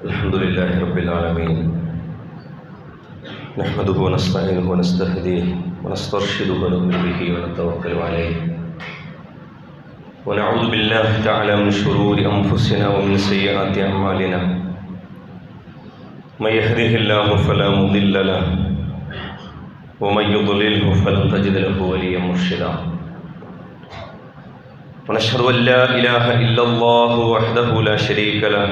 الحمد لله رب العالمين نحمده ونستعينه ونستهديه ونسترشده ونؤمن به ونتوكل عليه ونعوذ بالله تعالى من شرور أنفسنا ومن سيئات أعمالنا من يهده الله فلا مضل له ومن يضلله فلن تجد له وليا مرشدا ونشهد أن لا إله إلا الله وحده لا شريك له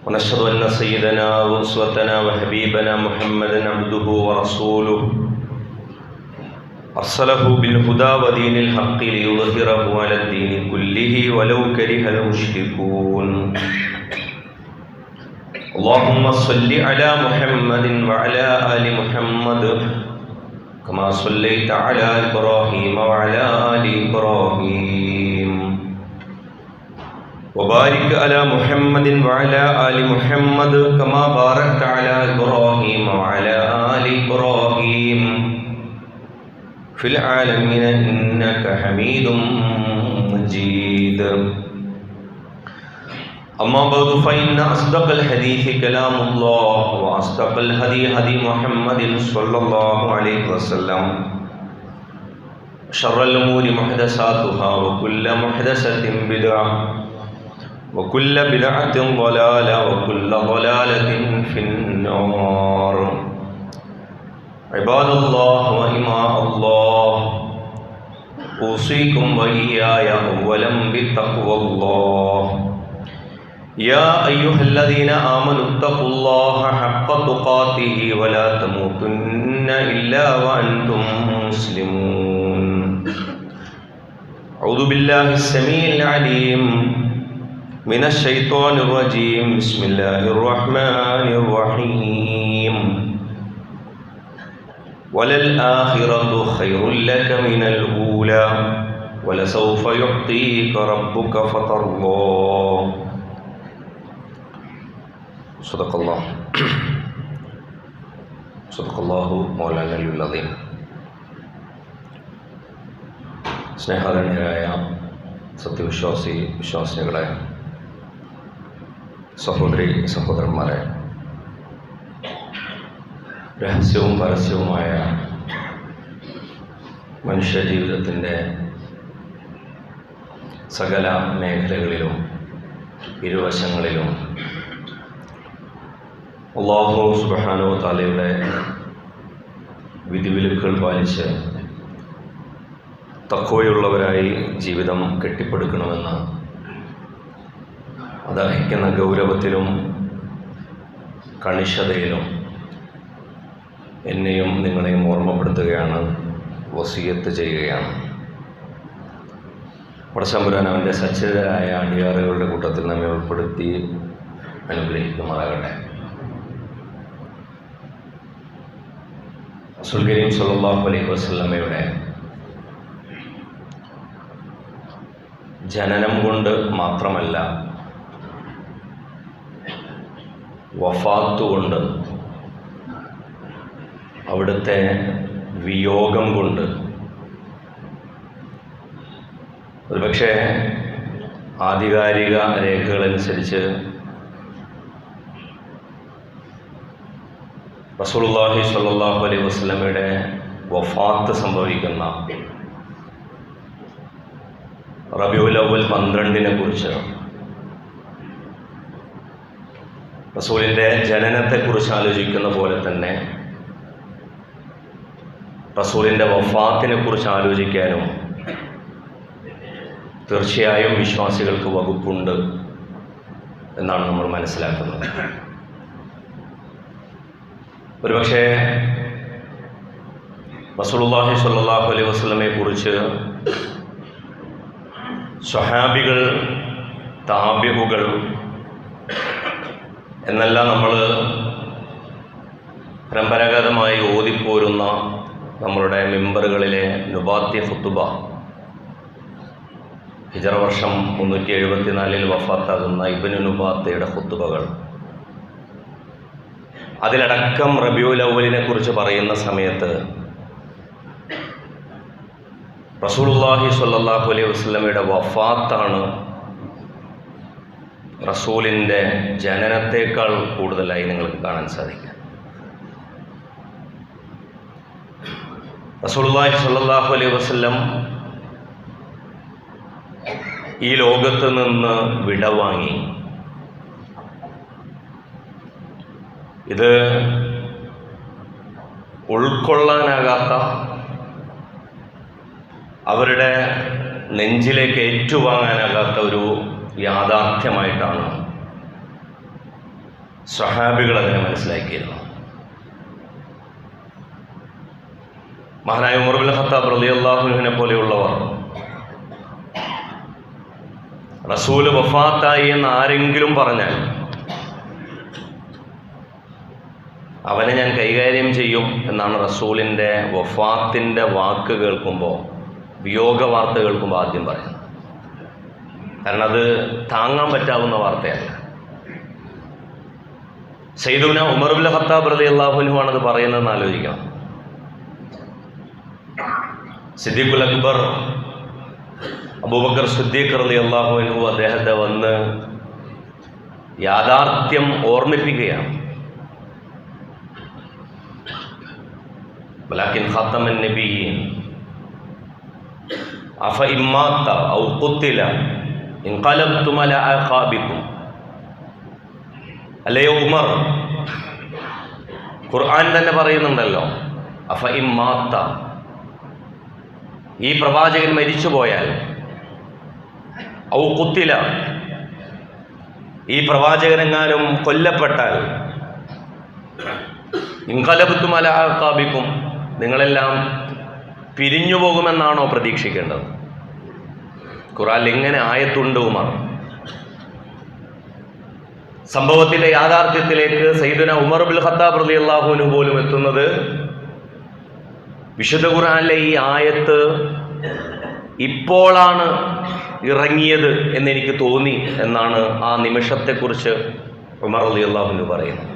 ونشهد أن سيدنا وأسوتنا وحبيبنا محمدا عبده ورسوله أرسله بالهدى ودين الحق ليظهره على الدين كله ولو كره المشركون اللهم صل على محمد وعلى آل محمد كما صليت على إبراهيم وعلى آل إبراهيم وبارك على محمد وعلى آل محمد كما باركت على إبراهيم وعلى آل إبراهيم في العالمين إنك حميد مجيد أما بعد فإن أصدق الحديث كلام الله وأصدق الهدي هدي محمد صلى الله عليه وسلم شر الأمور محدثاتها وكل محدثة بدعة وكل بدعة ضلالة وكل ضلالة في النار عباد الله وإماء الله أوصيكم وإياي أولا بتقوى الله يا أيها الذين آمنوا اتقوا الله حق تقاته ولا تموتن إلا وأنتم مسلمون أعوذ بالله السميع العليم من الشيطان الرجيم بسم الله الرحمن الرحيم وللآخرة خير لك من الأولى ولسوف يعطيك ربك فترضى صدق الله مولانا العظيم സ്നേഹാദരണീയരായ വിശ്വാസികളെ സഹോദരി സഹോദരന്മാരെ, രഹസ്യവും പരസ്യവുമായ മനുഷ്യജീവിതത്തിൻ്റെ സകല മേഖലകളിലും ഇരുവശങ്ങളിലും അല്ലാഹു സുബ്ഹാനഹു വ തആലയുടെ വിധിവിലക്കുകൾ പാലിച്ച് തഖ്വയുള്ളവരായി ജീവിതം കെട്ടിപ്പടുക്കണമെന്ന് അതർഹിക്കുന്ന ഗൗരവത്തിലും കണിശതയിലും എന്നെയും നിങ്ങളെയും ഓർമ്മപ്പെടുത്തുകയാണ്, വസിയത്ത് ചെയ്യുകയാണ്. പടച്ചതമ്പുരാൻ അവൻ്റെ സച്ചരിതരായ അടിയാറുകളുടെ കൂട്ടത്തിൽ നമ്മെ ഉൾപ്പെടുത്തി അനുഗ്രഹിക്കുമാറാകട്ടെ. റസൂൽ കരീം സ്വല്ലല്ലാഹു അലൈഹി വസല്ലമയുടെ ജനനം കൊണ്ട് മാത്രമല്ല, വഫാത്ത് കൊണ്ട്, അവിടുത്തെ വിയോഗം കൊണ്ട്, ഒരുപക്ഷെ ആധികാരിക രേഖകളനുസരിച്ച് റസൂലുള്ളാഹി സ്വല്ലല്ലാഹു അലൈഹി വസല്ലമയുടെ വഫാത്ത് സംഭവിക്കുന്ന റബീഉൽ അവ്വൽ 12 കുറിച്ച്, റസൂലിൻ്റെ ജനനത്തെക്കുറിച്ച് ആലോചിക്കുന്ന പോലെ തന്നെ റസൂലിൻ്റെ വഫാത്തിനെ കുറിച്ച് ആലോചിക്കാനും തീർച്ചയായും വിശ്വാസികൾക്ക് വകുപ്പുണ്ട് എന്നാണ് നമ്മൾ മനസ്സിലാക്കുന്നത്. ഒരുപക്ഷെ റസൂലുള്ളാഹി സ്വല്ലല്ലാഹു അലൈഹി വസല്ലമയെ കുറിച്ച് സ്വഹാബികൾ, താബിഉകൾ എന്നെല്ലാം നമ്മൾ പരമ്പരാഗതമായി ഓതിപ്പോരുന്ന നമ്മളുടെ മിമ്പറുകളിലെ നുബാത്തി ഖുതുബ, ഹിജറ വർഷം 374 വഫാത്താകുന്ന ഇബ്നു നുബാത്തയുടെ ഖുതുബകൾ, അതിലടക്കം റബീഉൽ അവ്വലിനെ കുറിച്ച് പറയുന്ന സമയത്ത് റസൂലുള്ളാഹി സ്വല്ലല്ലാഹു അലൈഹി വസല്ലമയുടെ വഫാത്താണ് റസൂലിൻ്റെ ജനനത്തേക്കാൾ കൂടുതലായി നിങ്ങൾക്ക് കാണാൻ സാധിക്കും. റസൂലുള്ളാഹി സ്വല്ലല്ലാഹു അലൈഹി വസല്ലം ഈ ലോകത്ത് നിന്ന് വിടവാങ്ങി. ഇത് ഉൾക്കൊള്ളാനാകാത്ത, അവരുടെ നെഞ്ചിലേക്ക് ഏറ്റുവാങ്ങാനാകാത്ത ഒരു യാഥാർത്ഥ്യമായിട്ടാണ് സ്വഹാബികൾ അതിനെ മനസ്സിലാക്കിയിരുന്നത്. മഹാനായ ഉമർ ഇബ്നുൽ ഖത്താബ് റളിയല്ലാഹു അൻഹുവിനെ പോലെയുള്ളവർ റസൂൽ വഫാത്തായി എന്ന് ആരെങ്കിലും പറഞ്ഞാൽ അവനെ ഞാൻ കൈകാര്യം ചെയ്യും എന്നാണ് റസൂലിൻ്റെ വഫാത്തിൻ്റെ വാക്ക് കേൾക്കുമ്പോൾ, വിയോഗ വാർത്ത കേൾക്കുമ്പോൾ ആദ്യം പറയുന്നത്. കാരണം അത് താങ്ങാൻ പറ്റാവുന്ന വാർത്തയല്ല. സയ്യിദുനാ ഉമർ ഇബ്നുൽ ഖത്താബ് റളിയല്ലാഹു അൻഹു ആണത് പറയുന്നതെന്ന് ആലോചിക്കണം. സിദ്ദീഖുൽ അക്ബർ അബൂബക്കർ സിദ്ദീഖ് റളിയല്ലാഹു അൻഹു അദ്ദേഹത്തെ വന്ന് യാഥാർത്ഥ്യം ഓർമ്മിപ്പിക്കുകയാണ്. വലാകിൻ ഖാതമൻ നബിയ്യീൻ അഫ ഇമ്മാത ഔ ഖുതില ഇൻഖലബ്തും അലാ അഖാബിക്കും. അല്ലയോ ഉമർ, ഖുർആൻ തന്നെ പറയുന്നുണ്ടല്ലോ, അഫ ഇമ്മാത, ഈ പ്രവാചകൻ മരിച്ചു പോയാൽ, ഔ ഖുതില, ഈ പ്രവാചകനെങ്ങാനും കൊല്ലപ്പെട്ടാൽ, ഇൻഖലബ്തും അലാ അഖാബിക്കും, നിങ്ങളെല്ലാം പിരിഞ്ഞു പോകുമെന്നാണോ പ്രതീക്ഷിക്കേണ്ടത്? ഖുർആനിൽ ഇങ്ങനെ ആയത്തുണ്ട് ഉമർ. സംഭവത്തിന്റെ യാഥാർത്ഥ്യത്തിലേക്ക് സയ്യിദുനാ ഉമർ ഇബ്നുൽ ഖത്താബ് റളിയല്ലാഹു അൻഹു പോലും എത്തുന്നത് വിശുദ്ധ ഖുർആനിലെ ഈ ആയത്ത് ഇപ്പോഴാണ് ഇറങ്ങിയത് എന്നെനിക്ക് തോന്നി എന്നാണ് ആ നിമിഷത്തെക്കുറിച്ച് ഉമർ റളിയല്ലാഹു അൻഹു പറയുന്നത്.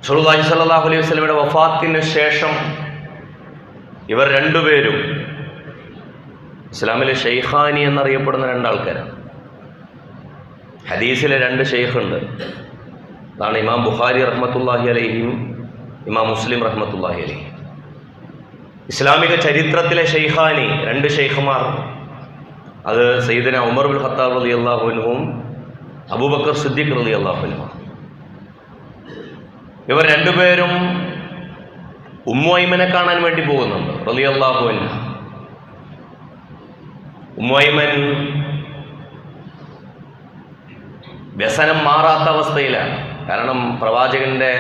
റസൂലുള്ളാഹി സ്വല്ലല്ലാഹു അലൈഹി വസല്ലമയുടെ വഫാത്തിന് ശേഷം ഇവർ രണ്ടുപേരും ഇസ്ലാമിലെ ഷെയ്ഖാനി എന്നറിയപ്പെടുന്ന രണ്ടാൾക്കാരാണ്. ഹദീസിലെ രണ്ട് ഷെയ്ഖുണ്ട്. അതാണ് ഇമാം ബുഖാരി റഹ്മത്തുള്ളാഹി അലൈഹിയും ഇമാം മുസ്ലിം റഹ്മത്തുള്ളാഹി അലൈഹി. ഇസ്ലാമിക ചരിത്രത്തിലെ ഷെയ്ഖാനി, രണ്ട് ഷെയ്ഖുമാർ, അത് സയ്യിദുനാ ഉമർ ഇബ്നുൽ ഖത്താബ് റളിയല്ലാഹു അൻഹുവും അബൂബക്കർ സിദ്ദീഖ് റളിയല്ലാഹു അൻഹു. ഇവർ രണ്ടുപേരും ഉമ്മു ഐമനെ കാണാൻ വേണ്ടി പോകുന്നുണ്ട് റളിയല്ലാഹു അൻഹ. ഉമ്മു ഐമൻ വ്യസനം മാറാത്ത അവസ്ഥയിലാണ്. കാരണം പ്രവാചകന്റെ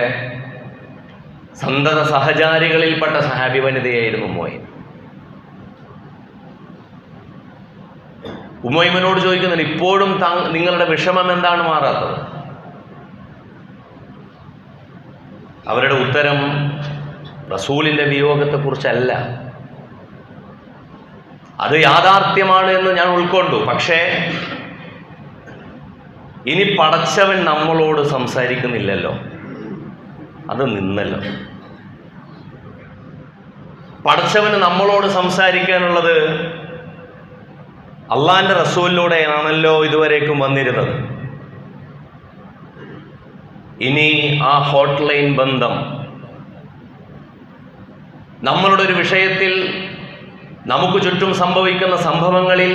സന്തത സഹചാരികളിൽപ്പെട്ട സഹാബി വനിതയായിരുന്നു ഉമ്മു ഐമൻ. ഉമ്മു ഐമനോട് ചോദിക്കുന്നുണ്ട്, ഇപ്പോഴും നിങ്ങളുടെ വിഷമം എന്താണ് മാറാത്തത്? അവരുടെ ഉത്തരം റസൂലിൻ്റെ വിയോഗത്തെക്കുറിച്ചല്ല. അത് യാഥാർത്ഥ്യമാണ് എന്ന് ഞാൻ ഉൾക്കൊണ്ടു, പക്ഷേ ഇനി പടച്ചവൻ നമ്മളോട് സംസാരിക്കുന്നില്ലല്ലോ, അത് നിന്നല്ലോ. പടച്ചവന് നമ്മളോട് സംസാരിക്കാനുള്ളത് അള്ളാന്റെ റസൂലിലൂടെയാണല്ലോ ഇതുവരേക്കും വന്നിരുന്നത്. ഇനി ആ ഹോട്ട് ലൈൻ ബന്ധം നമ്മളുടെ ഒരു വിഷയത്തിൽ നമുക്ക് ചുറ്റും സംഭവിക്കുന്ന സംഭവങ്ങളിൽ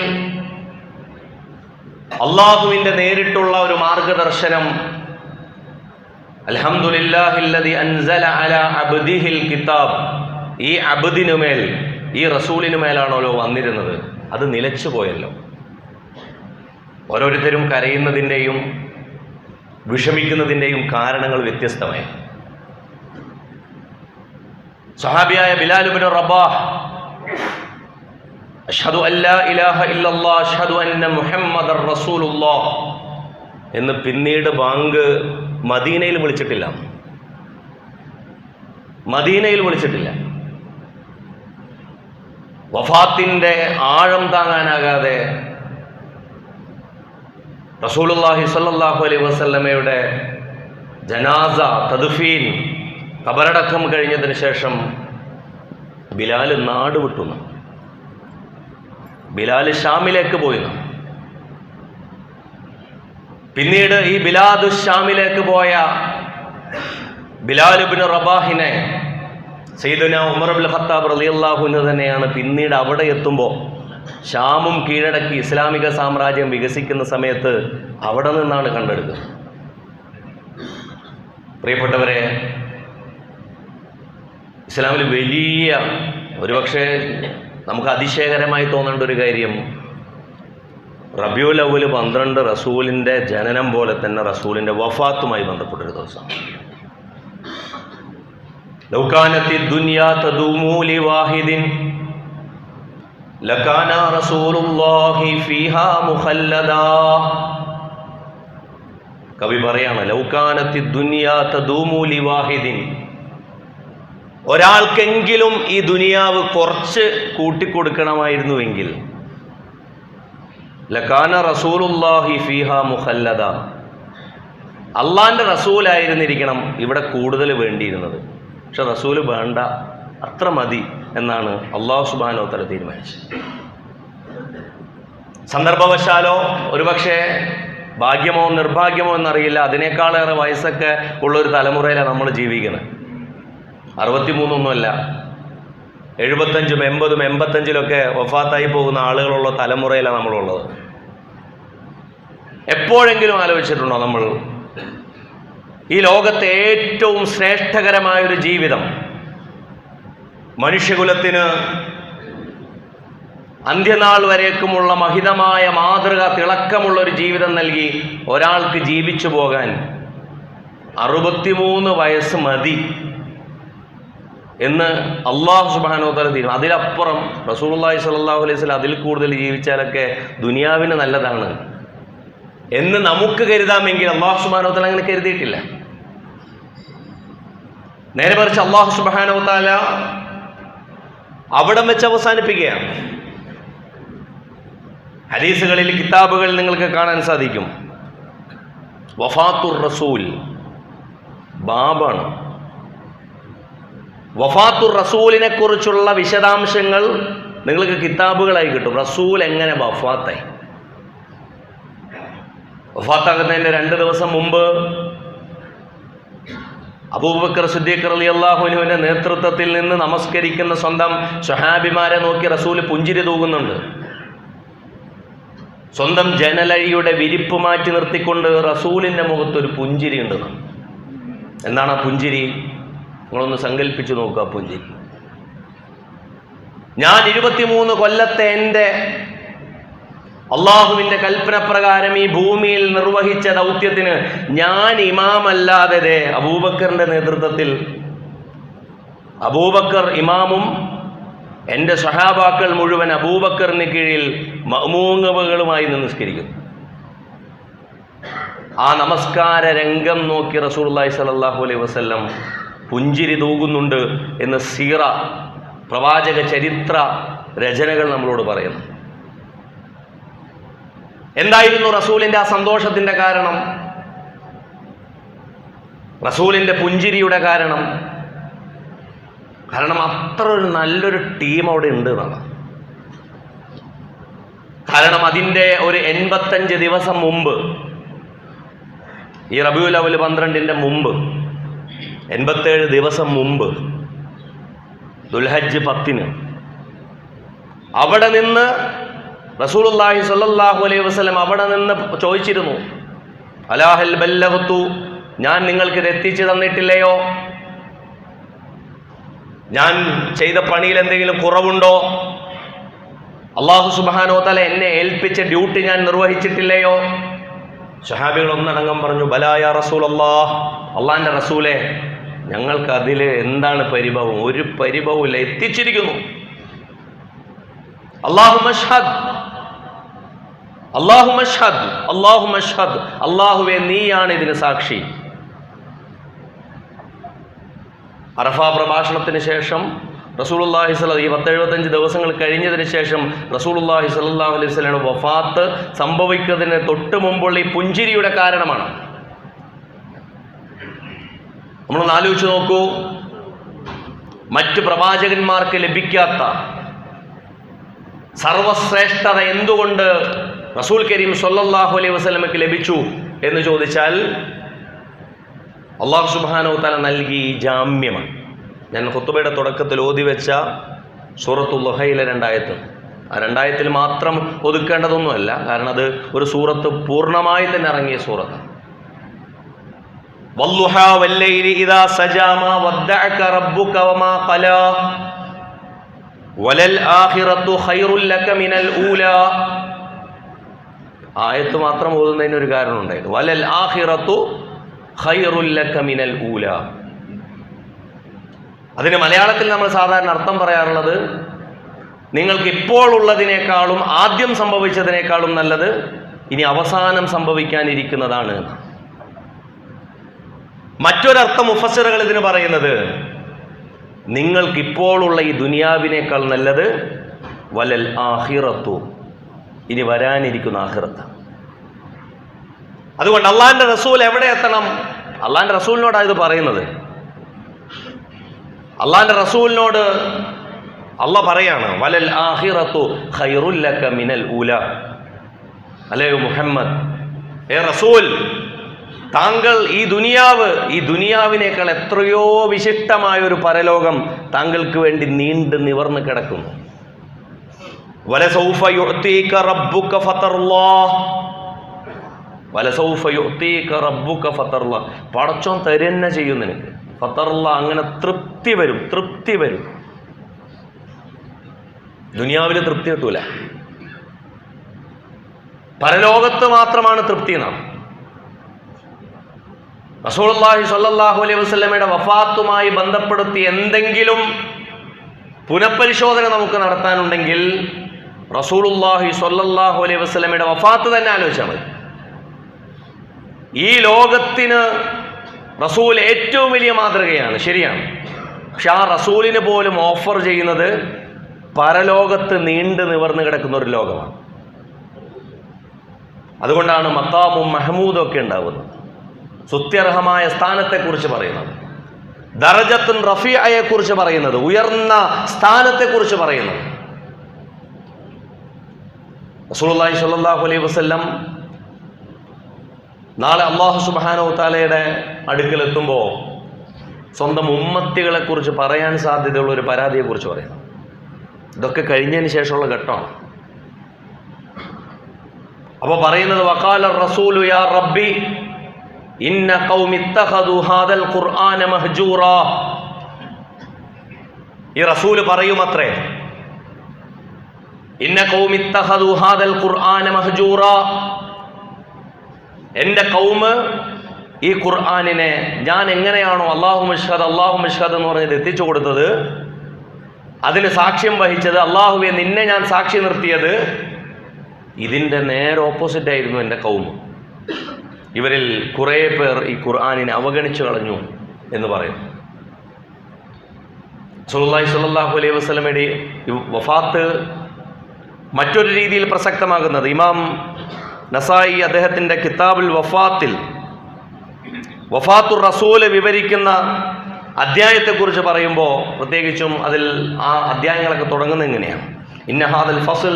അള്ളാഹുവിൻ്റെ നേരിട്ടുള്ള ഒരു മാർഗദർശനം, അൽഹംദുലില്ലാഹില്ലദി അൻസല അലാ അബ്ദിഹിൽ കിതാബ്, ഈ അബ്ദിനുമേൽ, ഈ റസൂലിനുമേലാണല്ലോ വന്നിരുന്നത്, അത് നിലച്ചു പോയല്ലോ. ഓരോരുത്തരും കരയുന്നതിൻ്റെയും വിഷമിക്കുന്നതിൻ്റെയും കാരണങ്ങൾ വ്യത്യസ്തമായി. സഹാബിയായ ബിലാൽ ഇബ്നു റബാഹ് അഷ്ഹദു അല്ലാ ഇലാഹ ഇല്ലല്ലാഹ് അഷ്ഹദു അന്ന മുഹമ്മദർ റസൂലുള്ളാഹ് എന്ന് പിന്നീട് ബാങ്ക് മദീനയിൽ വിളിച്ചിട്ടില്ല. മദീനയിൽ വിളിച്ചിട്ടില്ല. വഫാത്തിൻ്റെ ആഴം താങ്ങാനാകാതെ റസൂലുള്ളാഹി സ്വല്ലല്ലാഹു അലൈഹി വസല്ലമയുടെ ജനാസ, തദ്ഫീൻ, ഖബറടക്കം കഴിഞ്ഞതിന് ശേഷം ബിലാൽ നാട് വിട്ടുന്നു. ബിലാൽ ഷാമിലേക്ക് പോയിരുന്നു. പിന്നീട് ഈ ബിലാദു ഷാമിലേക്ക് പോയ ബിലാൽ ഇബ്നു റബാഹിനെ സയ്യിദുനാ ഉമർ ഇബ്നുൽ ഖത്താബ് റളിയല്ലാഹു അൻഹു തന്നെയാണ് പിന്നീട് അവിടെ എത്തുമ്പോൾ ഷാമും കീഴടക്കി ഇസ്ലാമിക സാമ്രാജ്യം വികസിക്കുന്ന സമയത്ത് അവിടെ നിന്നാണ് കണ്ടെടുക്കുന്നത്. പ്രിയപ്പെട്ടവരെ, ഇസ്ലാമിൽ വലിയ ഒരുപക്ഷെ നമുക്ക് അതിശയകരമായി തോന്നേണ്ട ഒരു കാര്യം, റബീഉൽ അവ്വൽ 12 റസൂലിൻ്റെ ജനനം പോലെ തന്നെ റസൂലിൻ്റെ വഫാത്തുമായി ബന്ധപ്പെട്ടൊരു ദിവസമാണ്. ലൗ കാനത്തി ദുനിയാ തദൂമു ലിവാഹിദിൻ ലകാന റസൂലുള്ളാഹി ഫീഹാ മുഖല്ലദാ. കവി പറയാണ്, ലൗ കാനത്തി ദുനിയാ തദൂമു ലിവാഹിദിൻ, ഒരാൾക്കെങ്കിലും ഈ ദുനിയാവ് കുറച്ച് കൂട്ടിക്കൊടുക്കണമായിരുന്നുവെങ്കിൽ ലകാന റസൂലുള്ളാഹി ഫീഹാ മുഖല്ലദ, അള്ളാന്റെ റസൂലായിരുന്നിരിക്കണം ഇവിടെ കൂടുതൽ വേണ്ടിയിരുന്നത്. പക്ഷെ റസൂല് വേണ്ട, അത്ര മതി എന്നാണ് അല്ലാഹു സുബ്ഹാനഹു വ തആല തീരുമാനിച്ചത്. സന്ദർഭവശാലോ ഒരുപക്ഷെ ഭാഗ്യമോ നിർഭാഗ്യമോ എന്നറിയില്ല, അതിനേക്കാളേറെ വയസ്സൊക്കെ ഉള്ളൊരു തലമുറയിലാണ് നമ്മൾ ജീവിക്കുന്നത്. 63 75, 80, 85 വഫാത്തായി പോകുന്ന ആളുകളുള്ള തലമുറയിലാണ് നമ്മളുള്ളത്. എപ്പോഴെങ്കിലും ആലോചിച്ചിട്ടുണ്ടോ നമ്മൾ ഈ ലോകത്തെ ഏറ്റവും ശ്രേഷ്ഠകരമായൊരു ജീവിതം, മനുഷ്യകുലത്തിന് അന്ത്യനാൾ വരേക്കുമുള്ള മഹിതമായ മാതൃക, തിളക്കമുള്ളൊരു ജീവിതം നൽകി ഒരാൾക്ക് ജീവിച്ചു പോകാൻ 63 വയസ്സ് മതി എന്ന് അല്ലാഹു സുബ്ഹാനഹു വ തആല തീരുമാനിച്ചു. അതിലപ്പുറം റസൂലുള്ളാഹി സ്വല്ലല്ലാഹു അലൈഹി വസല്ലം അതിൽ കൂടുതൽ ജീവിച്ചാലൊക്കെ ദുനിയാവിന് നല്ലതാണ് എന്ന് നമുക്ക് കരുതാമെങ്കിൽ അല്ലാഹു സുബ്ഹാനഹു വ തആല അങ്ങനെ കരുതിയിട്ടില്ല. നേരെ മറിച്ച് അല്ലാഹു സുബ്ഹാനഹു വ തആല അവിടം വെച്ച് അവസാനിപ്പിക്കുകയാണ്. ഹദീസുകളിൽ, കിതാബുകളിൽ നിങ്ങൾക്ക് കാണാൻ സാധിക്കും, വഫാത്തുർ റസൂൽ ബാബാണ്. വഫാത്തുർ റസൂലിനെ കുറിച്ചുള്ള വിശദാംശങ്ങൾ നിങ്ങൾക്ക് കിതാബുകളായി കിട്ടും. റസൂൽ എങ്ങനെ വഫാത്തായി? വഫാത്താകുന്നതിൻ്റെ 2 ദിവസം മുമ്പ് അബൂബക്കർ സിദ്ദീഖ് റളിയല്ലാഹു അൻഹുവിന്റെ നേതൃത്വത്തിൽ നിന്ന് നമസ്കരിക്കുന്ന സ്വന്തം സ്വഹാബിമാരെ നോക്കി റസൂൽ പുഞ്ചിരി തൂകുന്നുണ്ട്. സ്വന്തം ജനലഴിയുടെ വിരിപ്പ് മാറ്റി നിർത്തിക്കൊണ്ട് റസൂലിന്റെ മുഖത്തൊരു പുഞ്ചിരി ഉണ്ട്. എന്താണ് ആ പുഞ്ചിരി? നിങ്ങളൊന്ന് സങ്കല്പിച്ചു നോക്കുക. പുഞ്ചിരി, ഞാൻ 23 കൊല്ലത്തെ എൻ്റെ അള്ളാഹുവിൻ്റെ കൽപ്പന പ്രകാരം ഈ ഭൂമിയിൽ നിർവഹിച്ച ദൗത്യത്തിന് ഞാൻ ഇമാമല്ലാതെ അബൂബക്കറിന്റെ നേതൃത്വത്തിൽ, അബൂബക്കർ ഇമാമും എൻ്റെ സഹാബാക്കൾ മുഴുവൻ അബൂബക്കറിന് കീഴിൽ മഅ്മൂമുകളുമായി നിസ്കരിക്കുന്നു. ആ നമസ്കാര രംഗം നോക്കി റസൂലുള്ളാഹി സ്വല്ലല്ലാഹു അലൈഹി വസല്ലം പുഞ്ചിരി തൂകുന്നുണ്ട് എന്ന് സീറ, പ്രവാചക ചരിത്ര രചനകൾ നമ്മളോട് പറയുന്നു. എന്തായിരുന്നു റസൂലിന്റെ ആ സന്തോഷത്തിന്റെ കാരണം? റസൂലിന്റെ പുഞ്ചിരിയുടെ കാരണം അത്ര ഒരു നല്ലൊരു ടീം അവിടെ ഉണ്ട് എന്നാണ്. കാരണം അതിൻ്റെ ഒരു 85 ദിവസം മുമ്പ്, ഈ റബീഉൽ അവ്വൽ 12 മുമ്പ്, 87 ദിവസം മുമ്പ്, ദുൽഹജ്ജ് 10 അവിടെ നിന്ന് റസൂലുള്ളാഹി സ്വല്ലല്ലാഹു അലൈഹി വസല്ലം അവിടെ നിന്ന് ചോദിച്ചിരുന്നു, അലാ ഹൽ ബല്ലഗ്തു, ഞാൻ നിങ്ങൾക്ക് ഇത് എത്തിച്ചു തന്നിട്ടില്ലയോ? ഞാൻ ചെയ്ത പണിയിൽ എന്തെങ്കിലും കുറവുണ്ടോ? അല്ലാഹു സുബ്ഹാനഹു വ തആല എന്നെ ഏൽപ്പിച്ച ഡ്യൂട്ടി ഞാൻ നിർവഹിച്ചിട്ടില്ലയോ? സ്വഹാബികൾ ഒന്നടങ്കം പറഞ്ഞു, ബലാ യാ റസൂലല്ലാഹ്, അള്ളാഹിന്റെ റസൂലേ, ഞങ്ങൾക്ക് അതിൽ എന്താണ് പരിഭവം? ഒരു പരിഭവമില്ല, എത്തിച്ചിരിക്കുന്നു. അല്ലാഹുമ്മ അഷ്ഹദ്, അല്ലാഹുമ്മ അഷ്ഹദ്, അല്ലാഹുമ്മ അഷ്ഹദ്, അല്ലാഹുവേ നീയാണ് ഇതിന് സാക്ഷി. അറഫ പ്രഭാഷണത്തിന് ശേഷം റസൂലുള്ളാഹി സ്വല്ലല്ലാഹു അലൈഹി വസല്ലം 75 ദിവസങ്ങൾ കഴിഞ്ഞതിന് ശേഷം റസൂലുള്ളാഹി സ്വല്ലല്ലാഹു അലൈഹി വസല്ലം വഫാത്ത് സംഭവിക്കുന്നതിന് തൊട്ട് മുമ്പുള്ള ഈ പുഞ്ചിരിയുടെ കാരണമാണ്. നമ്മളൊന്ന് ആലോചിച്ച് നോക്കൂ, മറ്റ് പ്രവാചകന്മാർക്ക് ലഭിക്കാത്ത സർവശ്രേഷ്ഠത എന്തുകൊണ്ട് റസൂൽ കരീം സ്വല്ലല്ലാഹു അലൈഹി വസല്ലമയ്ക്ക് ലഭിച്ചു? എന്ന് ചോദിച്ചാൽ അല്ലാഹു സുബ്ഹാനഹു വ തആല നൽകി ജാമ്യമാണ്. ഞാൻ ഖുത്ബയുടെ തുടക്കത്തിൽ ഓതി വെച്ച സൂറത്തുൽ ളുഹയിലെ 2 ആയത്ത്, ആ 2 ആയത്തിൽ മാത്രം ഒതുക്കേണ്ടതൊന്നുമല്ല, കാരണം അത് ഒരു സൂറത്ത് പൂർണ്ണമായി തന്നെ ഇറങ്ങിയ സൂറത്താണ്. വല്ലുഹാ വല്ലൈലി ഇദാ സജാ മാ വദ്ദഅക റബ്ബുക വമാ ഖലാ വലൽ ആഖിറത്തു ഖൈറുൽ ലക മിനൽ ഊലാ. ആയത്ത് മാത്രം ഓതുന്നതിന് ഒരു കാരണം ഉണ്ടായിരുന്നു. വലൽ ആഖിറത്തു ഖൈറുൽ ലക മിനൽ ഊലാ. അതിന് മലയാളത്തിൽ നമ്മൾ സാധാരണ അർത്ഥം പറയാറുള്ളത്, നിങ്ങൾക്ക് ഇപ്പോൾ ഉള്ളതിനേക്കാളും ആദ്യം സംഭവിച്ചതിനേക്കാളും നല്ലത് ഇനി അവസാനം സംഭവിക്കാനിരിക്കുന്നതാണ്. മറ്റൊരർത്ഥം മുഫസ്സിറുകൾ ഇതിന് പറയുന്നത്, നിങ്ങൾക്കിപ്പോഴുള്ള ഈ ദുനിയാവിനേക്കാൾ നല്ലത് വലൽ ആഖിറത്തു, ഇനി വരാനിരിക്കുന്ന ആഖിറത്ത്. അതുകൊണ്ട് അള്ളാഹിന്റെ റസൂൽ എവിടെ എത്തണം? അള്ളാഹിന്റെ റസൂലിനോടാണ് ഇത് പറയുന്നത്. അള്ളാഹിന്റെ റസൂലിനോട് അള്ളാഹ് പറയാണ്, വലൽ ആഖിറത്തു ഖൈറുൽ ലക മിനൽ ഊലാ. അല്ലയോ മുഹമ്മദ്, ഏ റസൂൽ, താങ്കൾ ഈ ദുനിയാവിനേക്കാൾ എത്രയോ വിശിഷ്ടമായ ഒരു പരലോകം താങ്കൾക്ക് വേണ്ടി നീണ്ടു നിവർന്ന് കിടക്കുന്നു. വലസൗഫ യുഅ്തീക റബ്ബുക ഫതർലാഹ്, വലസൗഫ യുഅ്തീക റബ്ബുക ഫതർലാഹ്. പടച്ചോൻ തരുന്ന ചെയ്യും നിനക്ക്. ഫതർലാഹ്, അങ്ങനെ തൃപ്തി വരും. ദുനിയാവിൽ തൃപ്തി കിട്ടൂല, പരലോകത്ത് മാത്രമാണ് തൃപ്തി എന്നാണ്. റസൂലുള്ളാഹി സ്വല്ലല്ലാഹു അലൈഹി വസല്ലമയുടെ വഫാത്തുമായി ബന്ധപ്പെടുത്തി എന്തെങ്കിലും പുനഃപരിശോധന നമുക്ക് നടത്താനുണ്ടെങ്കിൽ റസൂലുള്ളാഹി സ്വല്ലല്ലാഹു അലൈഹി വസല്ലമയുടെ വഫാത്ത് തന്നെ ആലോചിച്ചാൽ മതി. ഈ ലോകത്തിന് റസൂൽ ഏറ്റവും വലിയ മാതൃകയാണ്, ശരിയാണ്. പക്ഷെ ആ റസൂലിന് പോലും ഓഫർ ചെയ്യുന്നത് പരലോകത്ത് നീണ്ടു നിവർന്നു കിടക്കുന്ന ഒരു ലോകമാണ്. അതുകൊണ്ടാണ് മഖാമും മഹ്മൂദും ഒക്കെ ഉണ്ടാവുന്നത്, സ്തുത്യർഹമായ സ്ഥാനത്തെക്കുറിച്ച് പറയുന്നത്, ദറജത്തുൻ റഫീഅയെ കുറിച്ച് പറയുന്നത്, ഉയർന്ന സ്ഥാനത്തെക്കുറിച്ച് പറയുന്നത്. റസൂലുള്ളാഹി സ്വല്ലല്ലാഹു അലൈഹി വസല്ലം നാളെ അല്ലാഹു സുബ്ഹാനഹു തആലയുടെ അടുക്കലെത്തുമ്പോൾ സ്വന്തം ഉമ്മത്തികളെ കുറിച്ച് പറയാൻ സാധ്യതയുള്ള ഒരു പരാതിയെക്കുറിച്ച് പറയുന്നു. ഇതൊക്കെ കഴിഞ്ഞതിന് ശേഷമുള്ള ഘട്ടമാണ്. അപ്പോൾ പറയുന്നത്, വഖാല റസൂലു യാ റബ്ബി ഇന്ന ഖൗമി ഇത്തഖദു ഹാദൽ ഖുർആന മഹ്ജൂറാ. ഈ റസൂൽ പറയുമത്രേ, ഇന്ന ഖൗമി ഇത്തഖദു ഹാദൽ ഖുർആന മഹ്ജൂറാ, എൻ്റെ കൗമ് ഈ ഖുർആനിനെ ഞാൻ എങ്ങനെയാണോ അല്ലാഹു മഷ്ഹദ് എന്ന് പറഞ്ഞത് എത്തിച്ചു കൊടുത്തത്, അതിന് സാക്ഷ്യം വഹിച്ചത്, അല്ലാഹുവേ നിന്നെ ഞാൻ സാക്ഷി നിർത്തിയത്, ഇതിൻ്റെ നേരെ ഓപ്പോസിറ്റ് ആയിരുന്നു എൻ്റെ കൗമ്. ഇവരിൽ കുറേ പേർ ഈ ഖുർആനിനെ അവഗണിച്ചു കളഞ്ഞു എന്ന് പറയുന്നു. റസൂലുള്ളാഹി സ്വല്ലല്ലാഹു അലൈഹി വസല്ലമയുടെ വഫാത്ത് മറ്റൊരു രീതിയിൽ പ്രസക്തമാകുന്നത്, ഇമാം നസായി അദ്ദേഹത്തിൻ്റെ കിതാബുൽ വഫാത്തിൽ വഫാത്തുർ റസൂൽ വിവരിക്കുന്ന അധ്യായത്തെക്കുറിച്ച് പറയുമ്പോൾ പ്രത്യേകിച്ചും അതിൽ ആ അധ്യായങ്ങളൊക്കെ തുടങ്ങുന്നത് എങ്ങനെയാണ്? ഇന്ന ഹാദൽ ഫസ്ൽ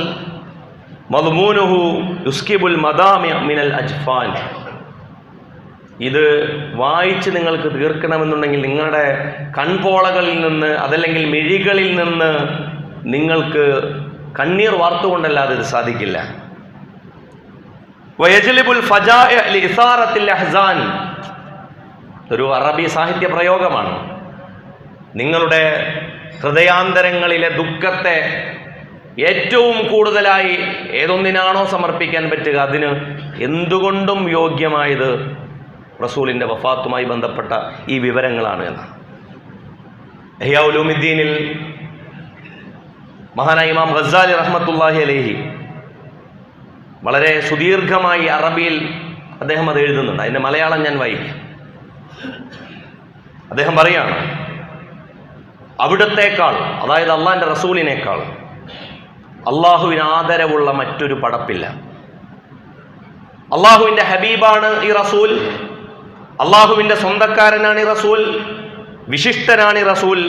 മദ്മൂനുഹു യുസ്കിബുൽ മദാമി മിനൽ അജ്ഫാൻ. ഇത് വായിച്ച് നിങ്ങൾക്ക് തീർക്കണമെന്നുണ്ടെങ്കിൽ നിങ്ങളുടെ കൺപോളകളിൽ നിന്ന്, അതല്ലെങ്കിൽ മിഴികളിൽ നിന്ന് നിങ്ങൾക്ക് കണ്ണീർ വാർത്തുകൊണ്ടല്ലാതെ ഇത് സാധിക്കില്ല. വയജ്ലിബുൽ ഫജാഇ ലിഇസാറത്തിൽ അഹ്സാൻ, ഒരു അറബി സാഹിത്യ പ്രയോഗമാണ്. നിങ്ങളുടെ ഹൃദയാന്തരങ്ങളിലെ ദുഃഖത്തെ ഏറ്റവും കൂടുതലായി ഏതൊന്നിനാണോ സമർപ്പിക്കാൻ പറ്റുക, അതിന് എന്തുകൊണ്ടും യോഗ്യമായത് റസൂലിൻ്റെ വഫാത്തുമായി ബന്ധപ്പെട്ട ഈ വിവരങ്ങളാണ് എന്ന്. ഇഹ്യാ ഉലൂമുദ്ദീനിൽ മഹാനായ ഇമാം ഗസ്സാലി റഹ്മത്തുള്ളാഹി അലൈഹി വളരെ സുദീർഘമായി അറബിയിൽ അദ്ദേഹം അത് എഴുതുന്നുണ്ട്. അതിൻ്റെ മലയാളം ഞാൻ വായിക്കാം. അദ്ദേഹം പറയാണ്, അവിടത്തേക്കാൾ, അതായത് അള്ളാഹിൻ്റെ റസൂലിനേക്കാൾ അള്ളാഹുവിന് ആദരവുള്ള മറ്റൊരു പടപ്പില്ല. അള്ളാഹുവിൻ്റെ ഹബീബാണ് ഈ റസൂൽ, അള്ളാഹുവിൻ്റെ സ്വന്തക്കാരനാണ് ഈ റസൂൽ, വിശിഷ്ടനാണ് ഈ റസൂൽ,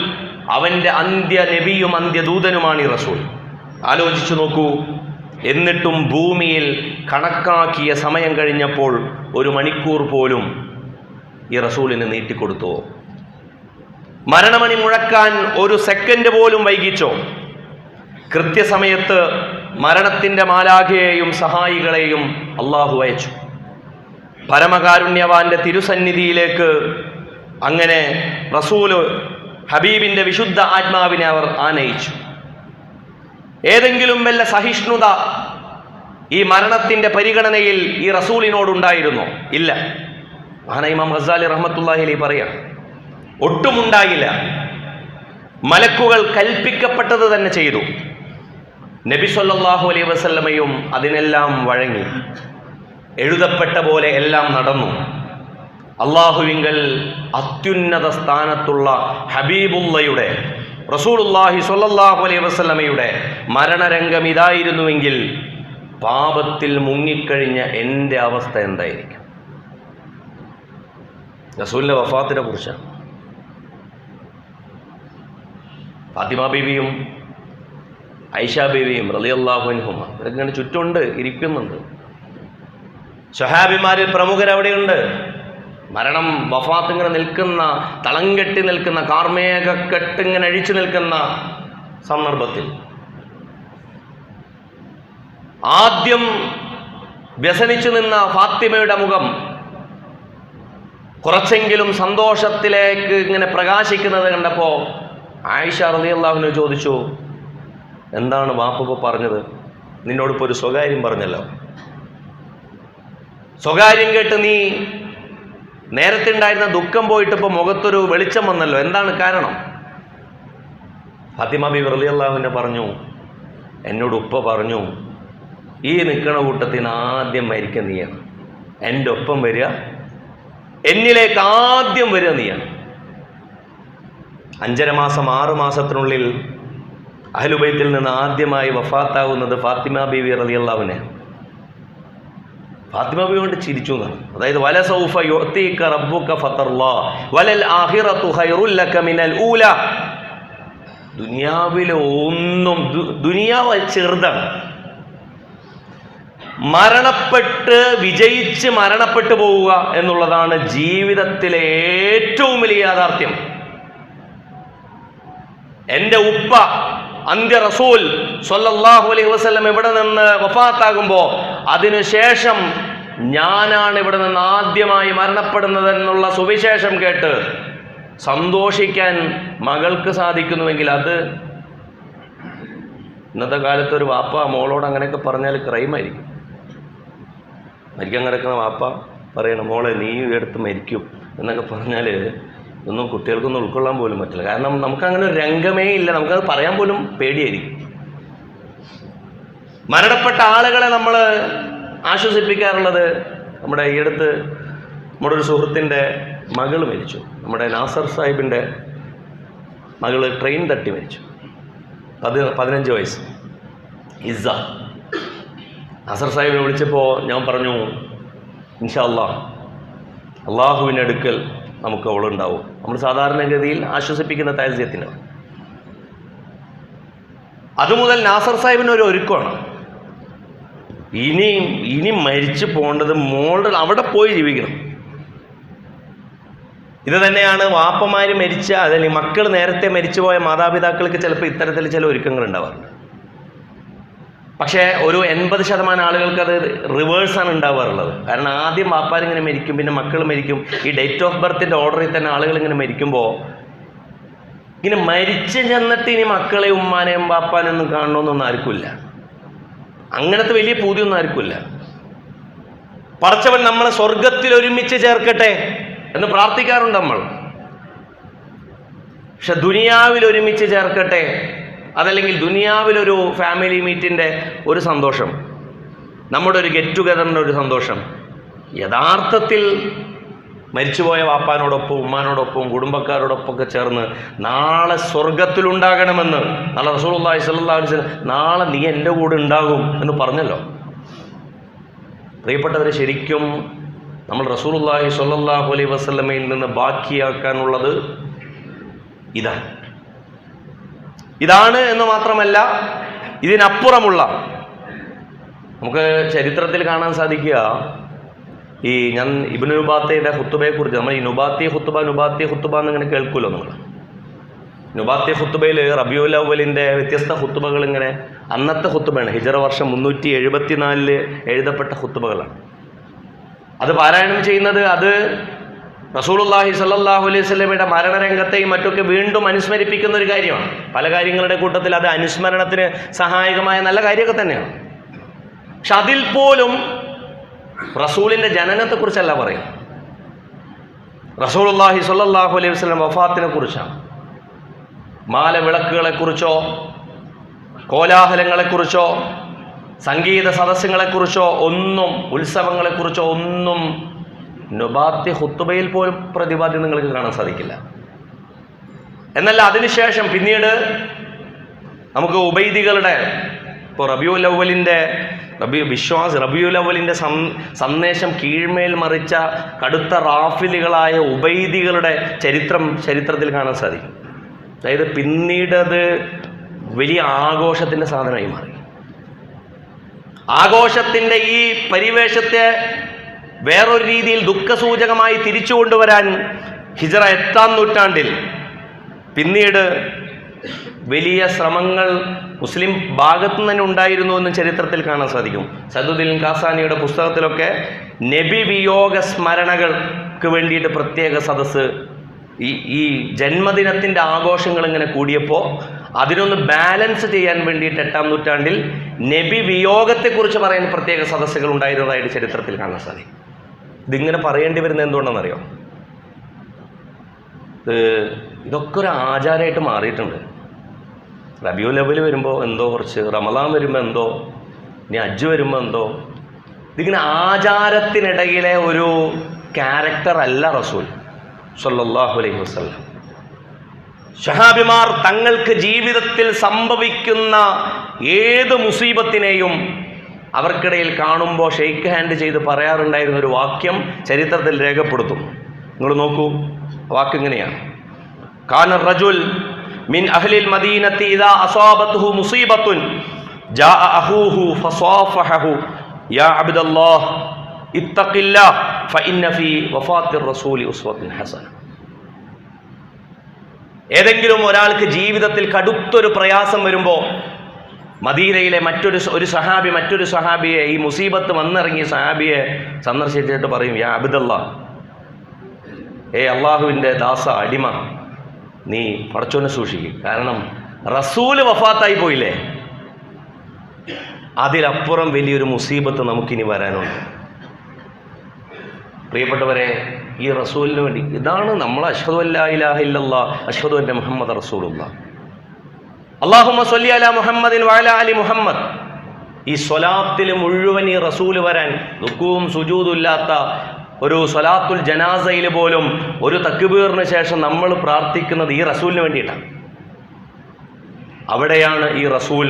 അവൻ്റെ അന്ത്യ നബിയും അന്ത്യദൂതനുമാണ് ഈ റസൂൽ. ആലോചിച്ചു നോക്കൂ, എന്നിട്ടും ഭൂമിയിൽ കണക്കാക്കിയ സമയം കഴിഞ്ഞപ്പോൾ 1 മണിക്കൂർ പോലും ഈ റസൂലിന് നീട്ടിക്കൊടുത്തുവോ? മരണമണി മുഴക്കാൻ 1 സെക്കൻഡ് പോലും വൈകിച്ചോ? കൃത്യസമയത്ത് മരണത്തിൻ്റെ മാലാഖയെയും സഹായികളെയും അള്ളാഹു അയച്ചു. പരമകാരുണ്യവാന്റെ തിരുസന്നിധിയിലേക്ക് അങ്ങനെ റസൂല് ഹബീബിൻ്റെ വിശുദ്ധ ആത്മാവിനെ അവർ ആനയിച്ചു. ഏതെങ്കിലും വല്ല സഹിഷ്ണുത ഈ മരണത്തിൻ്റെ പരിഗണനയിൽ ഈ റസൂലിനോടുണ്ടായിരുന്നോ? ഇല്ല. മഹാനായ ഇമാം ഗസാലി റഹ്മത്തുള്ളാഹി അലൈഹി പറയാം, ഒട്ടുമുണ്ടായില്ല. മലക്കുകൾ കൽപ്പിക്കപ്പെട്ടത് തന്നെ ചെയ്തു. നബി സല്ലല്ലാഹു അലൈഹി വസല്ലമയും അതിനെല്ലാം വഴങ്ങി. എഴുതപ്പെട്ട പോലെ എല്ലാം നടന്നു. അള്ളാഹുവിങ്കൽ അത്യുന്നത സ്ഥാനത്തുള്ള ഹബീബുള്ളയുടെ റസൂലുള്ളാഹി സ്വല്ലല്ലാഹു അലൈഹി വസല്ലമയുടെ മരണരംഗം ഇതായിരുന്നുവെങ്കിൽ പാപത്തിൽ മുങ്ങിക്കഴിഞ്ഞ എൻ്റെ അവസ്ഥ എന്തായിരിക്കും? റസൂലിൻ്റെ വഫാത്തിനെ കുറിച്ചാണ്. ഫാത്തിമ ബീവിയും ഐഷ ബീവിയും റളിയല്ലാഹു അൻഹുമ ഇങ്ങനെ ചുറ്റുണ്ട്, ഇരിക്കുന്നുണ്ട്. സ്വഹാബിമാരിൽ പ്രമുഖരവിടെയുണ്ട്. മരണം വഫാത്ത് ഇങ്ങനെ നിൽക്കുന്ന, തളം കെട്ടി നിൽക്കുന്ന, കാർമേഘക്കെട്ടിങ്ങനെ അഴിച്ചു നിൽക്കുന്ന സന്ദർഭത്തിൽ ആദ്യം വ്യസനിച്ചു നിന്ന ഫാത്തിമയുടെ മുഖം കുറച്ചെങ്കിലും സന്തോഷത്തിലേക്ക് ഇങ്ങനെ പ്രകാശിക്കുന്നത് കണ്ടപ്പോൾ ആയിഷ റളിയല്ലാഹു അൻഹ ചോദിച്ചു, എന്താണ് വാപ്പ പറഞ്ഞത്? നിന്നോടിപ്പോൾ ഒരു സ്വകാര്യം പറഞ്ഞല്ലോ. സ്വകാര്യം കേട്ട് നീ നേരത്തെ ഉണ്ടായിരുന്ന ദുഃഖം പോയിട്ട് ഇപ്പോൾ മുഖത്തൊരു വെളിച്ചം വന്നല്ലോ, എന്താണ് കാരണം? ഫാത്തിമ ബീവി റളിയല്ലാഹു അൻഹ പറഞ്ഞു, എന്നോട് ഉപ്പ പറഞ്ഞു, ഈ നിൽക്കണ കൂട്ടത്തിന് ആദ്യം മരിക്കുക നീയാണ്, എൻ്റെ ഒപ്പം വരിക, എന്നിലേക്ക് ആദ്യം വരിക നീയാണ്. 5.5 മാസം 6 മാസത്തിനുള്ളിൽ അഹ്ലുബൈത്തിൽ നിന്ന് ആദ്യമായി വഫാത്താവുന്നത് ഫാത്തിമ ബീവി റളിയല്ലാഹു അൻഹ. ഫാത്തിമ ബീവി കൊണ്ട് ചിരിച്ചു എന്നാണ്. അതായത് വലസൗഫ യുഅതീക റബ്ബുക ഫതർലാ വലൽ ആഖിറതു ഖൈറുൽ ലക മിനൽ ഊല. ദുനിയാവിലെ ഒന്നും, ദുനിയാവ് ചെറുതാണ്. മരണപ്പെട്ട് വിജയിച്ച് മരണപ്പെട്ടു പോവുക എന്നുള്ളതാണ് ജീവിതത്തിലെ ഏറ്റവും വലിയ യാഥാർത്ഥ്യം. എൻ്റെ ഉപ്പ അന്ത്യ റസൂൽ സ്വല്ലല്ലാഹു അലൈഹി വസല്ലം ഇവിടെ നിന്ന് വഫാത്താകുമ്പോൾ അതിനുശേഷം ഞാനാണ് ഇവിടെ നിന്ന് ആദ്യമായി മരണപ്പെടുന്നത് എന്നുള്ള സുവിശേഷം കേട്ട് സന്തോഷിക്കാൻ മകൾക്ക് സാധിക്കുന്നുവെങ്കിൽ അത് ഇന്നത്തെ കാലത്ത് ഒരു വാപ്പ മോളോട് അങ്ങനെയൊക്കെ പറഞ്ഞാൽ ക്രൈമായിരിക്കും. മരിക്കാൻ കിടക്കുന്ന വാപ്പ പറയണം, മോളെ നീ എടുത്ത് മരിക്കും എന്നൊക്കെ പറഞ്ഞാൽ ഇതൊന്നും കുട്ടികൾക്കൊന്നും ഉൾക്കൊള്ളാൻ പോലും പറ്റില്ല. കാരണം നമുക്കങ്ങനെ ഒരു രംഗമേ ഇല്ല, നമുക്കത് പറയാൻ പോലും പേടിയായിരിക്കും. മരണപ്പെട്ട ആളുകളെ നമ്മൾ ആശ്വസിപ്പിക്കാറുള്ളത്, നമ്മുടെ ഈ അടുത്ത് നമ്മുടെ ഒരു സുഹൃത്തിൻ്റെ മകൾ മരിച്ചു. നമ്മുടെ നാസർ സാഹിബിൻ്റെ മകൾ ട്രെയിൻ തട്ടി മരിച്ചു. 15 വയസ്സ് ഇസ്സ. നാസർ സാഹിബിനെ വിളിച്ചപ്പോൾ ഞാൻ പറഞ്ഞു, ഇൻഷാ അല്ലാഹ് അള്ളാഹുവിൻ്റെ അടുക്കൽ നമുക്ക് അവളുണ്ടാവും. നമ്മൾ സാധാരണഗതിയിൽ ആശ്വസിപ്പിക്കുന്ന താൽസ്യത്തിന്. അതുമുതൽ നാസർ സാഹിബിന് ഒരു ഒരുക്കമാണ്. ഇനി മരിച്ചു പോകേണ്ടത് മോളുടെ അവിടെ പോയി ജീവിക്കണം. ഇത് തന്നെയാണ് വാപ്പമാർ മരിച്ച, അതല്ലെങ്കിൽ മക്കൾ നേരത്തെ മരിച്ചുപോയ മാതാപിതാക്കൾക്ക് ചിലപ്പോൾ ഇത്തരത്തിൽ ചില ഒരുക്കങ്ങൾ ഉണ്ടാവാറുണ്ട്. പക്ഷേ ഒരു 80% ആളുകൾക്ക് അത് റിവേഴ്സാണ് ഉണ്ടാവാറുള്ളത്. കാരണം ആദ്യം വാപ്പാരിങ്ങനെ മരിക്കും, പിന്നെ മക്കൾ മരിക്കും. ഈ ഡേറ്റ് ഓഫ് ബർത്തിൻ്റെ ഓർഡറിൽ തന്നെ ആളുകൾ ഇങ്ങനെ മരിക്കുമ്പോൾ ഇങ്ങനെ മരിച്ചു ചെന്നിട്ട് ഇനി മക്കളെ ഉമ്മാനെയും വാപ്പാനെയൊന്നും കാണണമെന്നൊന്നും ആർക്കുമില്ല. അങ്ങനത്തെ വലിയ പൂതിയൊന്നും ആർക്കുമില്ല. പടച്ചവൻ നമ്മളെ സ്വർഗത്തിൽ ഒരുമിച്ച് ചേർക്കട്ടെ എന്ന് പ്രാർത്ഥിക്കാറുണ്ട് നമ്മൾ. പക്ഷെ ദുനിയാവിൽ ഒരുമിച്ച് ചേർക്കട്ടെ, അതല്ലെങ്കിൽ ദുനിയാവിലൊരു ഫാമിലി മീറ്റിൻ്റെ ഒരു സന്തോഷം, നമ്മുടെ ഒരു ഗെറ്റ് ടുഗദറിൻ്റെ ഒരു സന്തോഷം, യഥാർത്ഥത്തിൽ മരിച്ചുപോയ വാപ്പാനോടൊപ്പം ഉമ്മാനോടൊപ്പം കുടുംബക്കാരോടൊപ്പമൊക്കെ ചേർന്ന് നാളെ സ്വർഗത്തിലുണ്ടാകണമെന്ന് നാളെ റസൂലുള്ളാഹി സ്വല്ലല്ലാഹു അലൈഹി വസല്ലം നാളെ നീ എൻ്റെ കൂടെ ഉണ്ടാകും എന്ന് പറഞ്ഞല്ലോ. പ്രിയപ്പെട്ടവരെ, ശരിക്കും നമ്മൾ റസൂലുള്ളാഹി സ്വല്ലല്ലാഹു അലൈഹി വസല്ലമയിൽ നിന്ന് ബാക്കിയാക്കാനുള്ളത് ഇതാണ് എന്ന് മാത്രമല്ല, ഇതിനപ്പുറമുള്ള നമുക്ക് ചരിത്രത്തിൽ കാണാൻ സാധിക്കുക, ഞാൻ ഇബ്നു നുബാത്തയുടെ ഖുത്തുബയെക്കുറിച്ച്, നമ്മൾ ഈ നുബാത്തി ഖുത്തുബ എന്നിങ്ങനെ കേൾക്കുമല്ലോ നമ്മൾ. നുബാത്തി ഖുത്തുബയിൽ റബീഉൽ അവ്വലിൻ്റെ വ്യത്യസ്ത ഖുത്തുബകൾ ഇങ്ങനെ, അന്നത്തെ ഖുത്തുബയാണ്, ഹിജറ വർഷം 374 എഴുതപ്പെട്ട ഖുത്തുബകളാണ്. അത് പാരായണം ചെയ്യുന്നത് അത് റസൂലുള്ളാഹി സ്വല്ലല്ലാഹു അലൈഹി വസല്ലമയുടെ മരണരംഗത്തെയും മറ്റൊക്കെ വീണ്ടും അനുസ്മരിപ്പിക്കുന്ന ഒരു കാര്യമാണ്. പല കാര്യങ്ങളുടെ കൂട്ടത്തിൽ അത് അനുസ്മരണത്തിന് സഹായകമായ നല്ല കാര്യമൊക്കെ തന്നെയാണ്. പക്ഷെ അതിൽ പോലും റസൂലിൻ്റെ ജനനത്തെക്കുറിച്ചല്ല പറയും. റസൂലുള്ളാഹി സ്വല്ലല്ലാഹു അലൈഹി വസല്ലം വഫാത്തിനെ കുറിച്ചാണ്. മാലവിളക്കുകളെക്കുറിച്ചോ കോലാഹലങ്ങളെക്കുറിച്ചോ സംഗീത സദസ്സുകളെക്കുറിച്ചോ ഒന്നും, ഉത്സവങ്ങളെക്കുറിച്ചോ ഒന്നും നുബാത്തി ഖുത്തുബയിൽ പോലും പ്രതിപാദ്യം നിങ്ങൾക്ക് കാണാൻ സാധിക്കില്ല. എന്നല്ല, അതിനുശേഷം പിന്നീട് നമുക്ക് ഉബൈദികളുടെ, ഇപ്പോൾ റബീഉൽ അവ്വലിൻ്റെ റബീഉൽ അവ്വലിൻ്റെ സന്ദേശം കീഴ്മേൽ മറിച്ച കടുത്ത റാഫിലുകളായ ഉബൈദികളുടെ ചരിത്രത്തിൽ കാണാൻ സാധിക്കും. അതായത് പിന്നീട് അത് വലിയ ആഘോഷത്തിൻ്റെ സാധനമായി മാറി. ആഘോഷത്തിൻ്റെ ഈ പരിവേഷത്തെ വേറൊരു രീതിയിൽ ദുഃഖസൂചകമായി തിരിച്ചു കൊണ്ടുവരാൻ ഹിജറ 8-ാം നൂറ്റാണ്ടിൽ പിന്നീട് വലിയ ശ്രമങ്ങൾ മുസ്ലിം ഭാഗത്തു നിന്ന് തന്നെ ഉണ്ടായിരുന്നു എന്ന് ചരിത്രത്തിൽ കാണാൻ സാധിക്കും. സദുദ്ദീൻ കാസാനിയുടെ പുസ്തകത്തിലൊക്കെ നബി വിയോഗ സ്മരണകൾക്ക് വേണ്ടിയിട്ട് പ്രത്യേക സദസ്സ്, ഈ ജന്മദിനത്തിൻ്റെ ആഘോഷങ്ങൾ ഇങ്ങനെ കൂടിയപ്പോൾ അതിനൊന്ന് ബാലൻസ് ചെയ്യാൻ വേണ്ടിയിട്ട് 8-ാം നൂറ്റാണ്ടിൽ നബി വിയോഗത്തെക്കുറിച്ച് പറയാൻ പ്രത്യേക സദസ്സുകൾ ഉണ്ടായിരുന്നതായിട്ട് ചരിത്രത്തിൽ കാണാൻ സാധിക്കും. ഇതിങ്ങനെ പറയേണ്ടി വരുന്നത് എന്തുകൊണ്ടാണെന്നറിയോ? ഇതൊക്കെ ഒരു ആചാരമായിട്ട് മാറിയിട്ടുണ്ട്. റബീഉൽ അവ്വൽ വരുമ്പോൾ എന്തോ കുറച്ച്, റമദാൻ വരുമ്പോൾ എന്തോ, ഇനി ഹജ്ജ് വരുമ്പോൾ എന്തോ, ഇതിങ്ങനെ ആചാരത്തിനിടയിലെ ഒരു ക്യാരക്ടർ അല്ല റസൂൽ സ്വല്ലല്ലാഹു അലൈഹി വസല്ലം. സ്വഹാബിമാർ തങ്ങൾക്ക് ജീവിതത്തിൽ സംഭവിക്കുന്ന ഏത് മുസീബത്തിനെയും അവർക്കിടയിൽ കാണുമ്പോൾ ഷെയ്ക്ക് ഹാൻഡ് ചെയ്ത് പറയാറുണ്ടായിരുന്ന ഒരു വാക്യം ചരിത്രത്തിൽ രേഖപ്പെടുത്തും. നിങ്ങൾ നോക്കൂ, വാക്ക് ഇങ്ങനെയാണ്: കാന റജുൽ മിൻ അഹ്ലിൽ മദീനത്തി ഇദാ അസാബത്തുഹു മുസീബത്തുൻ ജാഅ അഖൂഹു ഫസാഫഹു യാ അബ്ദല്ലാഹ് ഇത്തഖില്ലാഹ് ഫഇന്ന ഫീ വഫാത്തിർ റസൂലി ഉസ്വത്തുൻ ഹസന. ഏതെങ്കിലും ഒരാൾക്ക് ജീവിതത്തിൽ കടുത്തൊരു പ്രയാസം വരുമ്പോൾ മദീനയിലെ മറ്റൊരു സഹാബിയെ, ഈ മുസീബത്ത് വന്നിറങ്ങിയ സഹാബിയെ സന്ദർശിച്ചിട്ട് പറയും: യാ അബ്ദല്ലാഹ്, അള്ളാഹുവിൻ്റെ ദാസ, അടിമ, നീ പടച്ചോനെ സൂക്ഷിക്കും. കാരണം റസൂല് വഫാത്തായി പോയില്ലേ, അതിലപ്പുറം വലിയൊരു മുസീബത്ത് നമുക്കിനി വരാനുണ്ട്. പ്രിയപ്പെട്ടവരെ, ഈ റസൂലിന് വേണ്ടി ഇതാണ് നമ്മൾ അഷ്ഹദു അല്ലാ ഇലാഹ ഇല്ലല്ലാഹ് അഷ്ഹദു അന്ന മുഹമ്മദ് റസൂലുള്ളാഹ് അല്ലാഹുമ്മ സ്വല്ലി അലാ മുഹമ്മദിൻ വഅലാ അലി മുഹമ്മദ്. ഈ സ്വലാത്തിൽ മുഴുവൻ ഈ റസൂൽ വരാൻ, റുകൂഉം സുജൂദും ഇല്ലാത്ത ഒരു സ്വലാത്തുൽ ജനാസയിൽ പോലും ഒരു തക്ബീറിന് ശേഷം നമ്മൾ പ്രാർത്ഥിക്കുന്നത് ഈ റസൂലിന് വേണ്ടിയിട്ടാണ്. അവിടെയാണ് ഈ റസൂൽ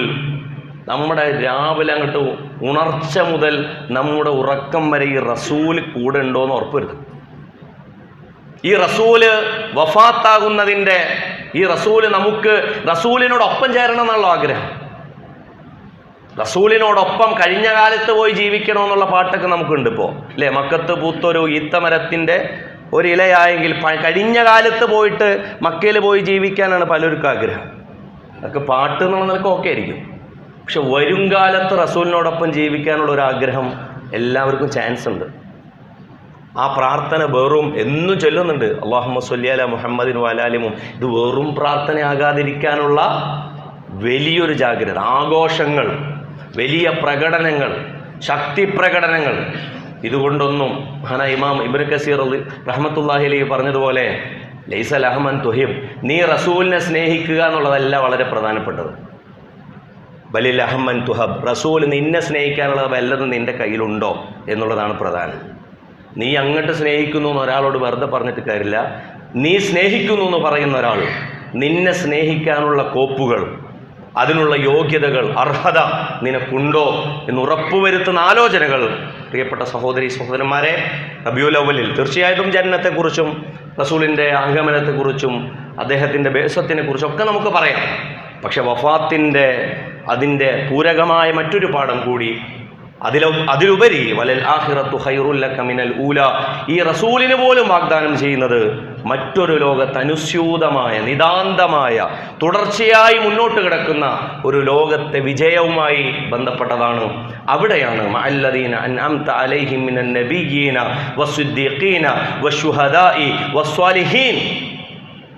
നമ്മുടെ രാവിലെ അങ്ങോട്ട് ഉണർച്ച മുതൽ നമ്മുടെ ഉറക്കം വരെ ഈ റസൂൽ കൂടെ ഉണ്ടോയെന്ന് ഉറപ്പുവരുത്തും. ഈ റസൂല് വഫാത്താകുന്നതിൻ്റെ, ഈ റസൂല് നമുക്ക് റസൂലിനോടൊപ്പം ചേരണം എന്നുള്ള ആഗ്രഹം, റസൂലിനോടൊപ്പം കഴിഞ്ഞ കാലത്ത് പോയി ജീവിക്കണമെന്നുള്ള പാട്ടൊക്കെ നമുക്കുണ്ട് ഇപ്പോൾ, അല്ലേ? മക്കത്ത് പൂത്തൊരു ഈത്തമരത്തിൻ്റെ ഒരു ഇലയായെങ്കിൽ കഴിഞ്ഞ കാലത്ത് പോയിട്ട് മക്കയിൽ പോയി ജീവിക്കാനാണ് പലർക്കും ആഗ്രഹം. അതൊക്കെ പാട്ട് എന്നുള്ള നിലക്ക് ഓക്കെ ആയിരിക്കും. പക്ഷെ വരും കാലത്ത് റസൂലിനോടൊപ്പം ജീവിക്കാനുള്ള ഒരു ആഗ്രഹം എല്ലാവർക്കും ചാൻസ് ഉണ്ട്. ആ പ്രാർത്ഥന വെറും എന്നും ചൊല്ലുന്നുണ്ട്, അല്ലാഹുമ്മ സ്വല്ലി അലാ മുഹമ്മദിൻ വഅലാ അലി മുഹമ്മദ്. ഇത് വെറും പ്രാർത്ഥനയാകാതിരിക്കാനുള്ള വലിയൊരു ജാഗ്രത, ആഘോഷങ്ങൾ, വലിയ പ്രകടനങ്ങൾ, ശക്തി പ്രകടനങ്ങൾ, ഇതുകൊണ്ടൊന്നും മഹാനായ ഇമാം ഇബ്നു കസീർ റഹ്മത്തുള്ളാഹി അലൈഹി പറഞ്ഞതുപോലെ ലൈസൽ അഹ്മൻ തുഹിബ്, നീ റസൂലിനെ സ്നേഹിക്കുക എന്നുള്ളതല്ല വളരെ പ്രധാനപ്പെട്ടത്. ബലിൽ അഹ്മൻ തുഹബ്, റസൂൽ നിന്നെ സ്നേഹിക്കാനുള്ള വല്ലതും നിൻ്റെ കയ്യിലുണ്ടോ എന്നുള്ളതാണ് പ്രധാനം. നീ അങ്ങോട്ട് സ്നേഹിക്കുന്നു എന്ന് ഒരാളോട് വെറുതെ പറഞ്ഞിട്ട് കാര്യമില്ല. നീ സ്നേഹിക്കുന്നു എന്ന് പറയുന്ന ഒരാൾ നിന്നെ സ്നേഹിക്കാനുള്ള കോപ്പുകൾ, അതിനുള്ള യോഗ്യതകൾ, അർഹത നിനക്കുണ്ടോ എന്ന് ഉറപ്പുവരുത്തുന്ന ആലോചനകൾ, പ്രിയപ്പെട്ട സഹോദരി സഹോദരന്മാരെ, റബീഉൽ അവ്വലിൽ തീർച്ചയായിട്ടും ജന്നത്തെക്കുറിച്ചും റസൂലിൻ്റെ ആഗമനത്തെക്കുറിച്ചും അദ്ദേഹത്തിൻ്റെ ബേസത്തിനെ കുറിച്ചൊക്കെ നമുക്ക് പറയാം. പക്ഷെ വഫാത്തിൻ്റെ അതിൻ്റെ പൂരകമായ മറ്റൊരു പാഠം കൂടി അതിലുപരി വലൽ ആഖിറത്തു ഖൈറുൽ ലക മിനൽ ഊല, ഈ റസൂലിന് പോലും വാഗ്ദാനം ചെയ്യുന്നത് മറ്റൊരു ലോകത്ത് അനുസ്യൂതമായ നിതാന്തമായ തുടർച്ചയായി മുന്നോട്ട് കിടക്കുന്ന ഒരു ലോകത്തെ വിജയവുമായി ബന്ധപ്പെട്ടതാണ്. അവിടെയാണ് മഅല്ലദീന അൻഅംത അലൈഹിം മിനൻ നബിയ്യീന വസ്സിദ്ദീഖീന വശുഹദാഇ വസ്വാലിഹീൻ,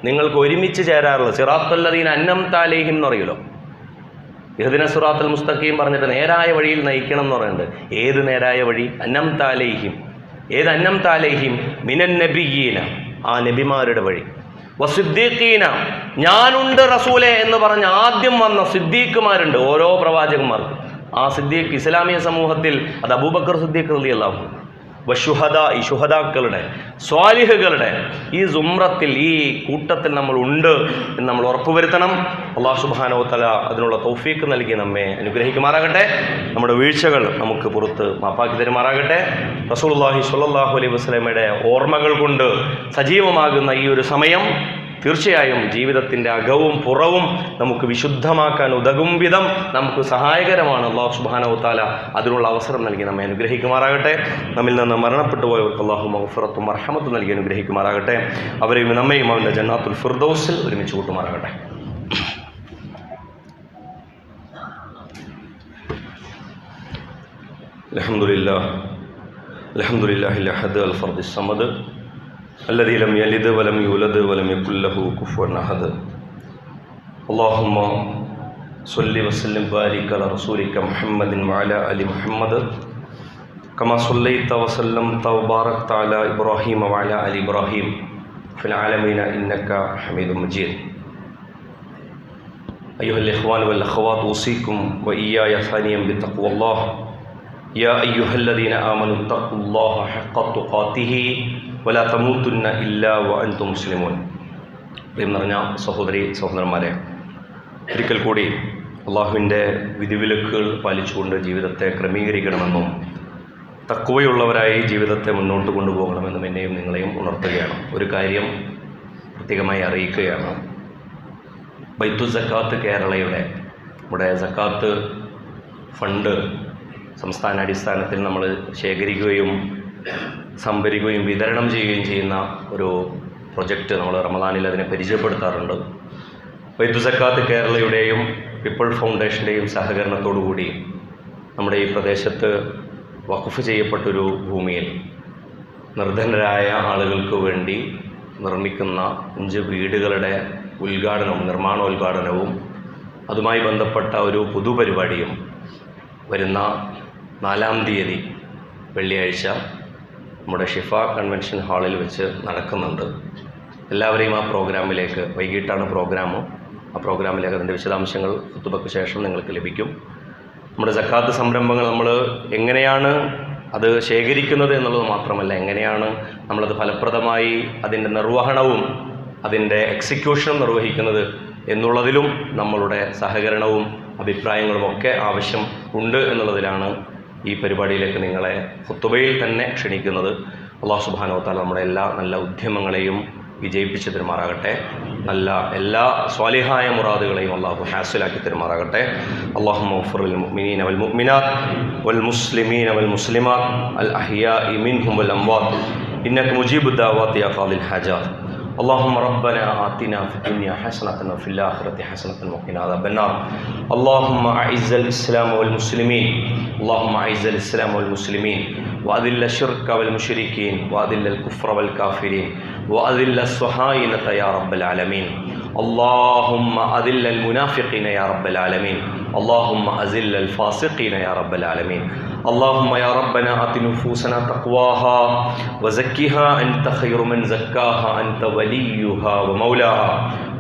നിങ്ങൾക്ക് ഒരുമിച്ച് ചേരാറുള്ള സിറാത്തുല്ലദീന അൻഅംത അലൈഹിം എന്ന് പറയുമല്ലോ. ഇഹ്ദിന സിറാത്തുൽ മുസ്തഖീം പറഞ്ഞിട്ട് നേരായ വഴിയിൽ നയിക്കണം എന്ന് പറയുന്നുണ്ട്. ഏത് നേരായ വഴി? അൻഅംത അലൈഹിം. ഏത് അൻഅംത അലൈഹിം? മിനൻ നബിയ്യീന, ആ നബിമാരുടെ വഴി. വസിദ്ദീഖീന, ഞാനുണ്ട് റസൂലെ എന്ന് പറഞ്ഞ് ആദ്യം വന്ന സിദ്ദീഖുമാരുണ്ട് ഓരോ പ്രവാചകന്മാർക്കും. ആ സിദ്ദീഖ് ഇസ്ലാമിക സമൂഹത്തിൽ അത് അബൂബക്കർ സിദ്ദീഖ് റളിയല്ലാഹു അൻഹു. വശുഹദാ, ഈ ശുഹദാക്കളുടെ സ്വാലിഹുകളുടെ ഈ സുംറത്തിൽ, ഈ കൂട്ടത്തിൽ നമ്മൾ ഉണ്ട് എന്ന് നമ്മൾ ഉറപ്പുവരുത്തണം. അല്ലാഹു സുബ്ഹാനഹു വ തആല അതിനുള്ള തൗഫീഖ് നൽകി നമ്മെ അനുഗ്രഹിക്കുമാറാകട്ടെ. നമ്മുടെ വീഴ്ചകൾ നമുക്ക് പുറത്ത് മാപ്പാക്കി തരുമാറാകട്ടെ. റസൂലുള്ളാഹി സ്വല്ലല്ലാഹു അലൈഹി വസല്ലമയുടെ ഓർമ്മകൾ കൊണ്ട് സജീവമാകുന്ന ഈ ഒരു സമയം തീർച്ചയായും ജീവിതത്തിൻ്റെ അകവും പുറവും നമുക്ക് വിശുദ്ധമാക്കാൻ ഉതകും വിധം നമുക്ക് സഹായകരമാണ്. അല്ലാഹു സുബ്ഹാനഹു വ തആല അതിനുള്ള അവസരം നൽകി നമ്മെ അനുഗ്രഹിക്കുമാറാകട്ടെ. നമ്മിൽ നിന്ന് മരണപ്പെട്ടു പോയവർക്ക് അല്ലാഹു മഗ്ഫിറത്തും റഹ്മത്തും നൽകി അനുഗ്രഹിക്കുമാറാകട്ടെ. അവരെയും നമ്മയും അവൻ്റെ ജന്നാത്തുൽ ഫിർദൗസിൽ ഒരുമിച്ച് കൂട്ടുമാറാകട്ടെ. അൽഹംദുലില്ലാഹിൽ അഹദ് അൽ ഫർദിസ് സമദ് الذي لم يلد ولم يولد ولم يكن له كفوا أحد. اللهم صل وسلم وبارك على رسولك محمد وعلى آل محمد كما صليت وسلمت وباركت على إبراهيم وعلى آل إبراهيم في العالمين إنك حميد مجيد. أيها الإخوان والأخوات، أوصيكم وإياي ثانيا بتقوى الله. يا أيها الذين آمنوا اتقوا الله حق تقاته ولا تموتن إلا وأنتم مسلمون. പ്രിയം നിറഞ്ഞ സഹോദരി സഹോദരന്മാരെ, ഒരിക്കൽ കൂടി അള്ളാഹുവിൻ്റെ വിധിവിലക്കുകൾ പാലിച്ചുകൊണ്ട് ജീവിതത്തെ ക്രമീകരിക്കണമെന്നും തഖ്വയുള്ളവരായി ജീവിതത്തെ മുന്നോട്ട് കൊണ്ടുപോകണമെന്നും എന്നെയും നിങ്ങളെയും ഉണർത്തുകയാണ്. ഒരു കാര്യം പ്രത്യേകമായി അറിയിക്കുകയാണ്. ബൈത്തു സക്കാത്ത് കേരളയുടെ നമ്മുടെ സക്കാത്ത് ഫണ്ട് സംസ്ഥാന അടിസ്ഥാനത്തിൽ നമ്മൾ ശേഖരിക്കുകയും സംഭരിക്കുകയും വിതരണം ചെയ്യുകയും ചെയ്യുന്ന ഒരു പ്രൊജക്റ്റ് നമ്മൾ റമദാനിൽ അതിനെ പരിചയപ്പെടുത്താറുണ്ട്. ബൈത്തു സക്കാത്ത് കേരളയുടെയും പീപ്പിൾ ഫൗണ്ടേഷൻ്റെയും സഹകരണത്തോടുകൂടി നമ്മുടെ ഈ പ്രദേശത്ത് വഖഫ് ചെയ്യപ്പെട്ടൊരു ഭൂമിയിൽ നിർധനരായ ആളുകൾക്ക് വേണ്ടി നിർമ്മിക്കുന്ന 5 വീടുകളുടെ നിർമ്മാണോദ്ഘാടനവും അതുമായി ബന്ധപ്പെട്ട ഒരു പൊതുപരിപാടിയും വരുന്ന 4-ാം തീയതി വെള്ളിയാഴ്ച നമ്മുടെ ഷിഫ കൺവെൻഷൻ ഹാളിൽ വെച്ച് നടക്കുന്നുണ്ട്. എല്ലാവരെയും ആ പ്രോഗ്രാമിലേക്ക്, വൈകിട്ടാണ് പ്രോഗ്രാം, ആ പ്രോഗ്രാമിലേക്ക് അതിൻ്റെ വിശദാംശങ്ങൾ ഖുതുബയ്ക്ക് ശേഷം നിങ്ങൾക്ക് ലഭിക്കും. നമ്മുടെ സക്കാത്ത് സംരംഭങ്ങൾ നമ്മൾ എങ്ങനെയാണ് അത് ശേഖരിക്കുന്നത് എന്നുള്ളത് മാത്രമല്ല, എങ്ങനെയാണ് നമ്മളത് ഫലപ്രദമായി അതിൻ്റെ നിർവഹണവും അതിൻ്റെ എക്സിക്യൂഷനും നിർവഹിക്കുന്നത് എന്നുള്ളതിലും നമ്മളുടെ സഹകരണവും അഭിപ്രായങ്ങളുമൊക്കെ ആവശ്യം ഉണ്ട് എന്നുള്ളതിലാണ് ഈ പരിപാടിയിലേക്ക് നിങ്ങളെ ഖുതുബയിൽ തന്നെ ക്ഷണിക്കുന്നത്. അല്ലാഹു സുബ്ഹാനഹു വ തആല നമ്മുടെ എല്ലാ നല്ല ഉദ്യമങ്ങളെയും വിജയിപ്പിച്ചു തരുമാറാകട്ടെ. നല്ല എല്ലാ സ്വാലിഹായ മുറാദുകളെയും അല്ലാഹു ഹാസിലാക്കി തരുമാറാകട്ടെ. അല്ലാഹുമ്മ ഗ്ഫിർ ലിൽ മുഅ്മിനീന വൽ മുഅ്മിനാത്ത് വൽ മുസ്ലിമീന വൽ മുസ്ലിമാത്ത് അൽ അഹ്യാഇ മിൻഹും വൽ അംവാത്ത് ഇന്നക മുജീബുദ് ദഅവാതി യാ ഖാദിൽ ഹാജാത്ത്. اللهم ربنا آتنا في الدنيا حسنة وفي الآخرة حسنة وقنا عذاب النار. اللهم أعز الإسلام والمسلمين، اللهم أعز الإسلام والمسلمين وأذل الشرك والمشركين وأذل الكفر والكافرين وأذل الصهاينة يا رب العالمين. اللهم أذل المنافقين يا رب العالمين. اللهم أذل الفاسقين يا رب العالمين. اللهم يا ربنا آت نفوسنا تقواها وزكها أنت خير من زكاها أنت وليها ومولاها.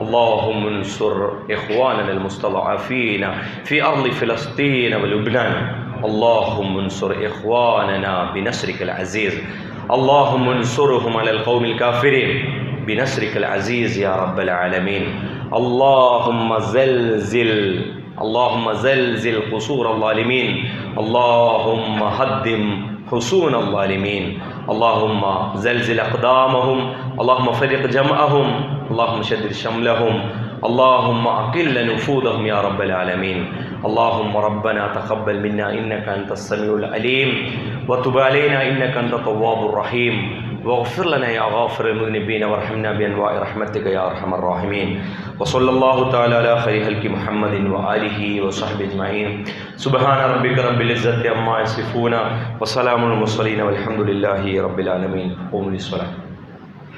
اللهم انصر إخواننا المستضعفين في أرض فلسطين ولبنان. اللهم انصر إخواننا بنصرك العزيز. اللهم انصرهم على القوم الكافرين بنصرك العزيز يا رب العالمين. اللهم زلزل قصور الظالمين. اللهم هدم حصون الظالمين. اللهم زلزل أقدامهم. اللهم فرق جمعهم. اللهم شدد شملهم. اللهم أقل نفوذهم يا رب العالمين. اللهم ربنا تقبل منا إنك أنت السميع العليم وتب علينا إنك أنت التواب الرحيم واغفر لنا يا غافر المذنبين وارحمنا بأنواع رحمتك يا أرحم الراحمين. وصلى الله تعالى على خير خلق محمد وآله وصحبه أجمعين. سبحان ربك رب العزة عما يصفون وسلام على المرسلين والحمد لله رب العالمين. قوموا للصلاة.